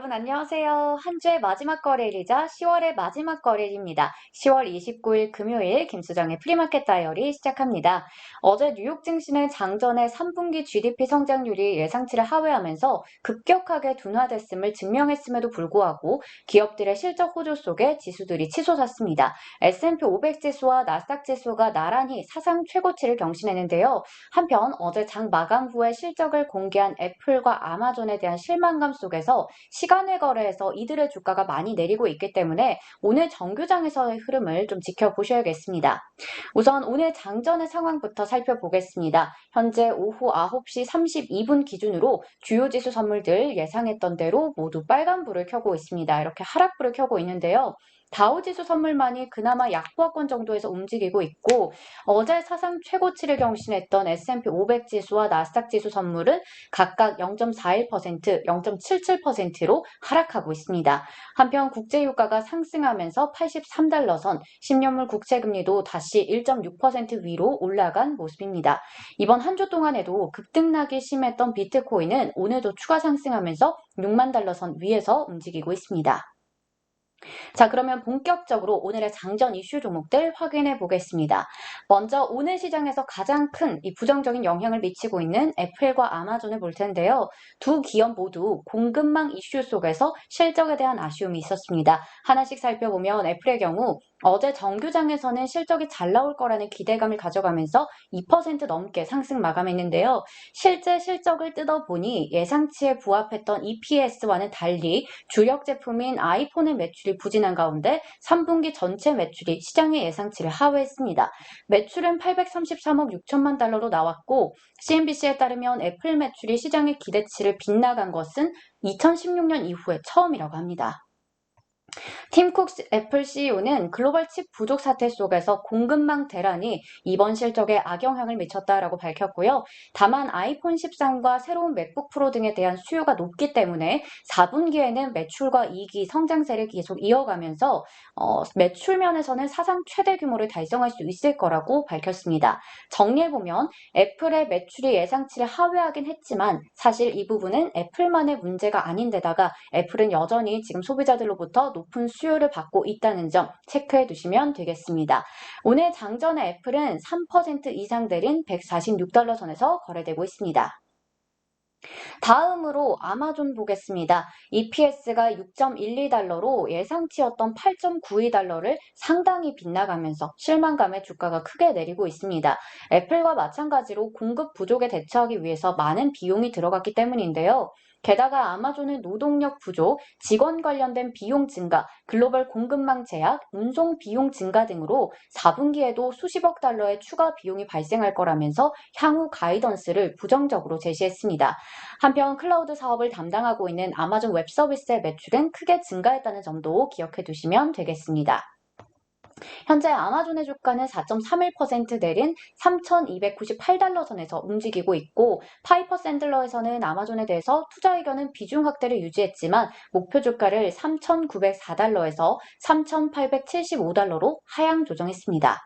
여러분 안녕하세요. 한 주의 마지막 거래일이자 10월의 마지막 거래일입니다. 10월 29일 금요일 김수정의 프리마켓 다이어리 시작합니다. 어제 뉴욕 증시는 장전의 3분기 GDP 성장률이 예상치를 하회하면서 급격하게 둔화됐음을 증명했음에도 불구하고 기업들의 실적 호조 속에 지수들이 치솟았습니다. S&P 500 지수와 나스닥 지수가 나란히 사상 최고치를 경신했는데요. 한편 어제 장 마감 후에 실적을 공개한 애플과 아마존에 대한 실망감 속에서 시간을 거래해서 이들의 주가가 많이 내리고 있기 때문에 오늘 정규장에서의 흐름을 좀 지켜보셔야겠습니다. 우선 오늘 장전의 상황부터 살펴보겠습니다. 현재 오후 9시 32분 기준으로 주요 지수 선물들 예상했던 대로 모두 빨간불을 켜고 있습니다. 이렇게 하락불을 켜고 있는데요. 다우지수 선물만이 그나마 약보합권 정도에서 움직이고 있고 어제 사상 최고치를 경신했던 S&P 500 지수와 나스닥 지수 선물은 각각 0.41%, 0.77%로 하락하고 있습니다. 한편 국제유가가 상승하면서 83달러 선, 10년물 국채금리도 다시 1.6% 위로 올라간 모습입니다. 이번 한 주 동안에도 급등락이 심했던 비트코인은 오늘도 추가 상승하면서 6만 달러 선 위에서 움직이고 있습니다. 자, 그러면 본격적으로 오늘의 장전 이슈 종목들 확인해 보겠습니다. 먼저 오늘 시장에서 가장 큰 이 부정적인 영향을 미치고 있는 애플과 아마존을 볼 텐데요. 두 기업 모두 공급망 이슈 속에서 실적에 대한 아쉬움이 있었습니다. 하나씩 살펴보면 애플의 경우 어제 정규장에서는 실적이 잘 나올 거라는 기대감을 가져가면서 2% 넘게 상승 마감했는데요. 실제 실적을 뜯어보니 예상치에 부합했던 EPS와는 달리 주력 제품인 아이폰의 매출이 부진한 가운데 3분기 전체 매출이 시장의 예상치를 하회했습니다. 매출은 833억 6천만 달러로 나왔고 CNBC에 따르면 애플 매출이 시장의 기대치를 빗나간 것은 2016년 이후에 처음이라고 합니다. 팀 쿡 애플 CEO는 글로벌 칩 부족 사태 속에서 공급망 대란이 이번 실적에 악영향을 미쳤다라고 밝혔고요. 다만 아이폰 13과 새로운 맥북 프로 등에 대한 수요가 높기 때문에 4분기에는 매출과 이익이 성장세를 계속 이어가면서 매출 면에서는 사상 최대 규모를 달성할 수 있을 거라고 밝혔습니다. 정리해보면 애플의 매출이 예상치를 하회하긴 했지만 사실 이 부분은 애플만의 문제가 아닌데다가 애플은 여전히 지금 소비자들로부터 높은 수요를 받고 있다는 점 체크해 두시면 되겠습니다. 오늘 장전의 애플은 3% 이상 내린 146달러 선에서 거래되고 있습니다. 다음으로 아마존 보겠습니다. EPS가 6.12달러로 예상치였던 8.92달러를 상당히 빗나가면서 실망감에 주가가 크게 내리고 있습니다. 애플과 마찬가지로 공급 부족에 대처하기 위해서 많은 비용이 들어갔기 때문인데요. 게다가 아마존은 노동력 부족, 직원 관련된 비용 증가, 글로벌 공급망 제약, 운송 비용 증가 등으로 4분기에도 수십억 달러의 추가 비용이 발생할 거라면서 향후 가이던스를 부정적으로 제시했습니다. 한편 클라우드 사업을 담당하고 있는 아마존 웹 서비스의 매출은 크게 증가했다는 점도 기억해 두시면 되겠습니다. 현재 아마존의 주가는 4.31% 내린 3,298달러 선에서 움직이고 있고 파이퍼 샌들러에서는 아마존에 대해서 투자 의견은 비중 확대를 유지했지만 목표 주가를 3,904달러에서 3,875달러로 하향 조정했습니다.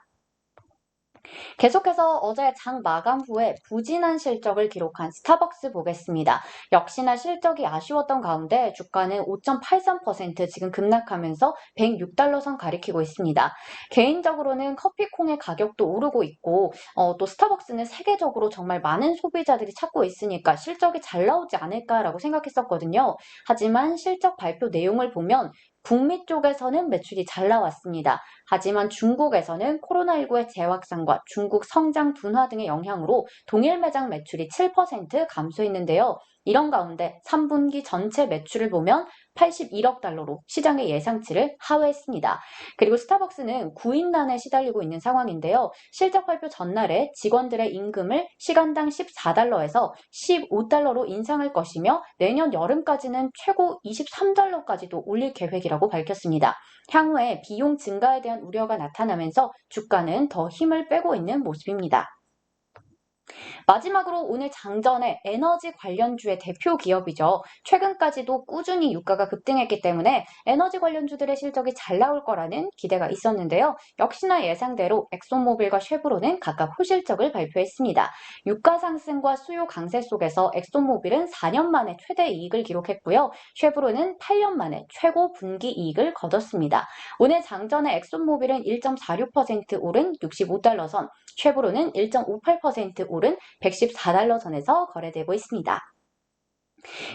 계속해서 어제 장 마감 후에 부진한 실적을 기록한 스타벅스 보겠습니다. 역시나 실적이 아쉬웠던 가운데 주가는 5.83% 지금 급락하면서 106달러 선 가리키고 있습니다. 개인적으로는 커피콩의 가격도 오르고 있고 또 스타벅스는 세계적으로 정말 많은 소비자들이 찾고 있으니까 실적이 잘 나오지 않을까라고 생각했었거든요. 하지만 실적 발표 내용을 보면 북미 쪽에서는 매출이 잘 나왔습니다. 하지만 중국에서는 코로나19의 재확산과 중국 성장 둔화 등의 영향으로 동일 매장 매출이 7% 감소했는데요. 이런 가운데 3분기 전체 매출을 보면 81억 달러로 시장의 예상치를 하회했습니다. 그리고 스타벅스는 구인난에 시달리고 있는 상황인데요. 실적 발표 전날에 직원들의 임금을 시간당 14달러에서 15달러로 인상할 것이며 내년 여름까지는 최고 23달러까지도 올릴 계획이라고 밝혔습니다. 향후에 비용 증가에 대한 우려가 나타나면서 주가는 더 힘을 빼고 있는 모습입니다. 마지막으로 오늘 장전의 에너지 관련주의 대표 기업이죠. 최근까지도 꾸준히 유가가 급등했기 때문에 에너지 관련주들의 실적이 잘 나올 거라는 기대가 있었는데요. 역시나 예상대로 엑소모빌과 쉐브론은 각각 호실적을 발표했습니다. 유가 상승과 수요 강세 속에서 엑소모빌은 4년 만에 최대 이익을 기록했고요. 쉐브론은 8년 만에 최고 분기 이익을 거뒀습니다. 오늘 장전의 엑소모빌은 1.46% 오른 65달러 선, 쉐브론은 1.58% 오른 114달러 선에서 거래되고 있습니다.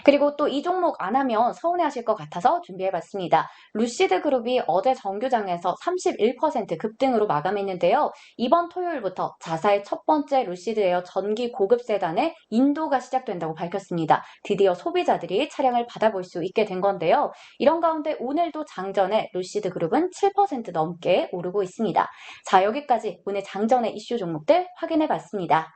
그리고 또 이 종목 안 하면 서운해하실 것 같아서 준비해봤습니다. 루시드 그룹이 어제 정규장에서 31% 급등으로 마감했는데요. 이번 토요일부터 자사의 첫 번째 루시드 에어 전기 고급 세단의 인도가 시작된다고 밝혔습니다. 드디어 소비자들이 차량을 받아볼 수 있게 된 건데요. 이런 가운데 오늘도 장전에 루시드 그룹은 7% 넘게 오르고 있습니다. 자, 여기까지 오늘 장전의 이슈 종목들 확인해봤습니다.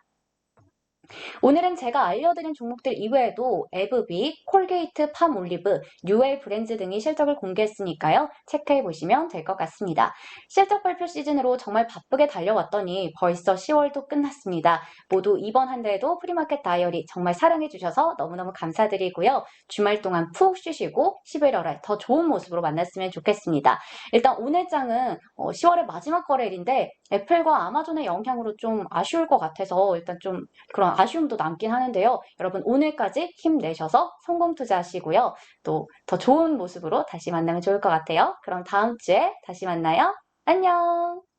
오늘은 제가 알려드린 종목들 이외에도 에브비, 콜게이트, 팜올리브, 뉴엘 브랜드 등이 실적을 공개했으니까요. 체크해보시면 될 것 같습니다. 실적 발표 시즌으로 정말 바쁘게 달려왔더니 벌써 10월도 끝났습니다. 모두 이번 한 달에도 프리마켓 다이어리 정말 사랑해주셔서 너무너무 감사드리고요. 주말 동안 푹 쉬시고 11월에 더 좋은 모습으로 만났으면 좋겠습니다. 일단 오늘 장은 10월의 마지막 거래일인데 애플과 아마존의 영향으로 좀 아쉬울 것 같아서 일단 좀 그런 아쉬움도 남긴 하는데요. 여러분 오늘까지 힘내셔서 성공 투자하시고요. 또 더 좋은 모습으로 다시 만나면 좋을 것 같아요. 그럼 다음 주에 다시 만나요. 안녕!